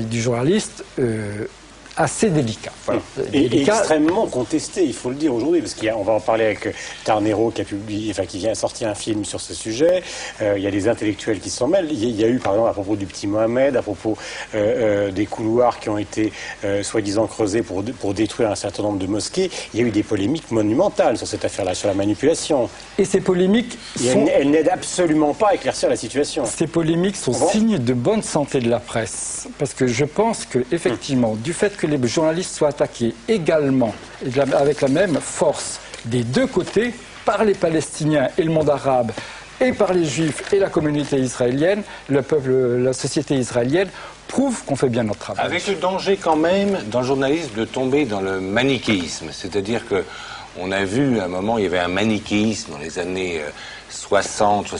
du journaliste assez délicat. Voilà. Et extrêmement contesté, il faut le dire aujourd'hui, parce qu'on va en parler avec Tarnero qui a publié, enfin qui a sorti un film sur ce sujet. Il y a des intellectuels qui s'en mêlent. Il y a eu, par exemple, à propos du petit Mohamed, à propos des couloirs qui ont été soi-disant creusés pour détruire un certain nombre de mosquées. Il y a eu des polémiques monumentales sur cette affaire-là, sur la manipulation. Et ces polémiques elles n'aident absolument pas à éclaircir la situation. Ces polémiques sont signes de bonne santé de la presse, parce que je pense que effectivement, du fait que les journalistes soient attaqués également, et avec la même force, des deux côtés, par les Palestiniens et le monde arabe, et par les Juifs et la communauté israélienne, le peuple, la société israélienne, prouve qu'on fait bien notre travail. Avec le danger quand même, dans le journalisme, de tomber dans le manichéisme. C'est-à-dire que on a vu, à un moment, il y avait un manichéisme dans les années 60,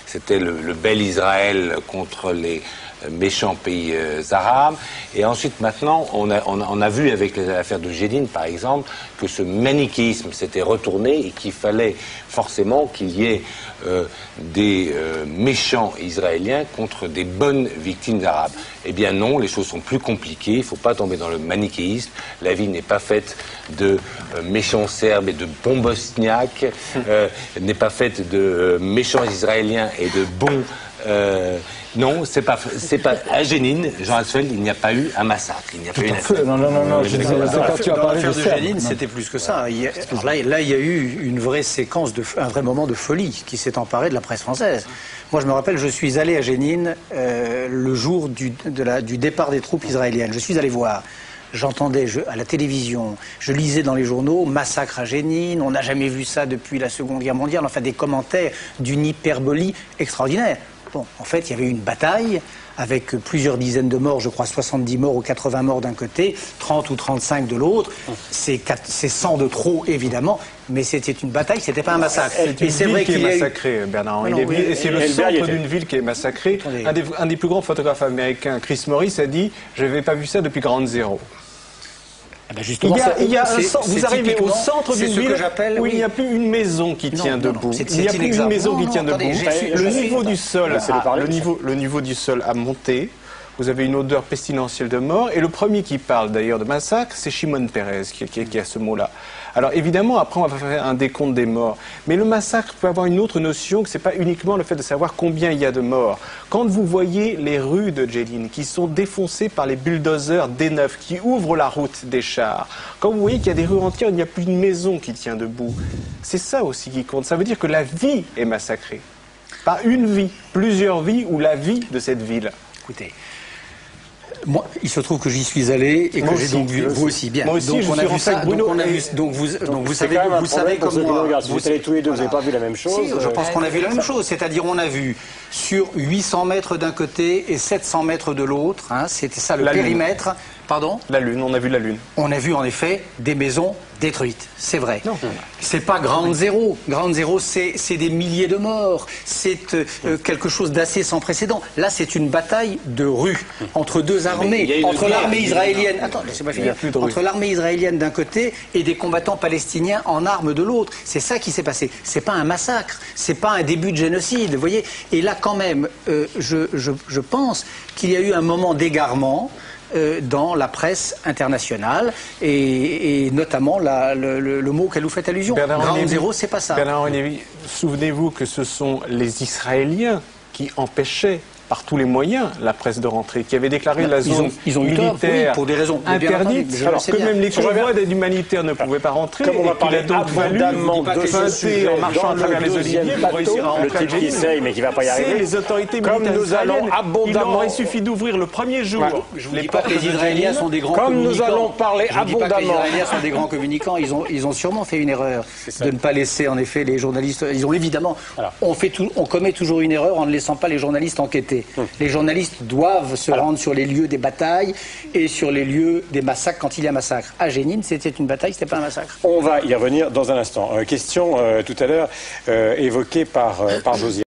c'était le bel Israël contre les méchants pays arabes. Et ensuite, maintenant, on a vu avec l'affaire de Jenin, par exemple, que ce manichéisme s'était retourné et qu'il fallait forcément qu'il y ait des méchants israéliens contre des bonnes victimes arabes. Eh bien non, les choses sont plus compliquées, il ne faut pas tomber dans le manichéisme. La vie n'est pas faite de méchants serbes et de bons bosniaques, n'est pas faite de méchants israéliens et de bons... non, c'est pas à Jenin, Jean Asfeld, il n'y a pas eu un massacre. Il n'y a pas eu Non, je disais, quand tu as parlé de Jenin, c'était plus que ça. Là, il y a eu une vraie séquence, un vrai moment de folie qui s'est emparé de la presse française. Moi, je me rappelle, je suis allé à Jenin le jour du départ des troupes israéliennes. Je suis allé voir. J'entendais à la télévision, je lisais dans les journaux, massacre à Jenin, on n'a jamais vu ça depuis la Seconde Guerre mondiale, enfin des commentaires d'une hyperbolie extraordinaire. Bon, en fait, il y avait eu une bataille avec plusieurs dizaines de morts, je crois 70 morts ou 80 morts d'un côté, 30 ou 35 de l'autre. C'est 100 de trop, évidemment, mais c'était une bataille, c'était pas un massacre. C'est une ville qui est massacrée, Bernard. Et c'est le centre d'une ville qui est massacrée. Un des plus grands photographes américains, Chris Morris, a dit « Je n'avais pas vu ça depuis Ground Zero ». Vous arrivez au centre d'une ville où il n'y a plus une maison qui tient debout. Il n'y a plus une maison qui tient debout. Le niveau du sol a monté. Vous avez une odeur pestilentielle de mort. Et le premier qui parle d'ailleurs de massacre, c'est Shimon Peres qui a ce mot-là. Alors évidemment, après on va faire un décompte des morts. Mais le massacre peut avoir une autre notion, que ce n'est pas uniquement le fait de savoir combien il y a de morts. Quand vous voyez les rues de Jenin qui sont défoncées par les bulldozers D9 qui ouvrent la route des chars, quand vous voyez qu'il y a des rues entières où il n'y a plus une maison qui tient debout, c'est ça aussi qui compte. Ça veut dire que la vie est massacrée. Pas une vie, plusieurs vies ou la vie de cette ville. Écoutez, moi, il se trouve que j'y suis allé et que j'ai donc vu, vous aussi, bien. Moi aussi, donc, on a vu ça, Bruno. Donc vous savez comme moi. Vous savez tous les deux, vous n'avez pas vu la même chose. Si, je pense qu'on a vu la même chose. C'est-à-dire, on a vu sur 800 mètres d'un côté et 700 mètres de l'autre. Hein, c'était ça le périmètre. Lune. Pardon ? La Lune, on a vu la Lune. On a vu en effet des maisons détruites, c'est vrai. Non. C'est pas Ground Zero. Ground Zero, c'est des milliers de morts. C'est quelque chose d'assez sans précédent. Là, c'est une bataille de rue entre deux armées, entre l'armée israélienne. Attends, laissez-moi finir. Entre l'armée israélienne d'un côté et des combattants palestiniens en armes de l'autre. C'est ça qui s'est passé. C'est pas un massacre. C'est pas un début de génocide. Vous voyez. Et là, quand même, je pense qu'il y a eu un moment d'égarement dans la presse internationale et notamment le mot auquel vous faites allusion. Ground Zero, c'est pas ça. Bernard Lévy, souvenez-vous que ce sont les Israéliens qui empêchaient par tous les moyens la presse de rentrer, qui avait déclaré la zone militaire pour des raisons interdite, alors que même les convois d'aide humanitaire ne pouvaient pas rentrer. Comme on va parler abondamment de ce en marchant à travers les oliviers pour réussir à rentrer à Jenin. Qui essaye, mais qui va pas y arriver. C'est les autorités militaires israéliennes. Il aurait suffi d'ouvrir le premier jour. Je vous dis pas que les Israéliens sont des grands communicants. Comme nous allons parler abondamment. Les Israéliens sont des grands communicants. Ils ont sûrement fait une erreur de ne pas laisser en effet les journalistes. Ils ont évidemment. On commet toujours une erreur en ne laissant pas les journalistes enquêter. Les journalistes doivent se rendre sur les lieux des batailles et sur les lieux des massacres quand il y a massacre. À Jenin, c'était une bataille, c'était pas un massacre. On va y revenir dans un instant. Question tout à l'heure évoquée par Josiane.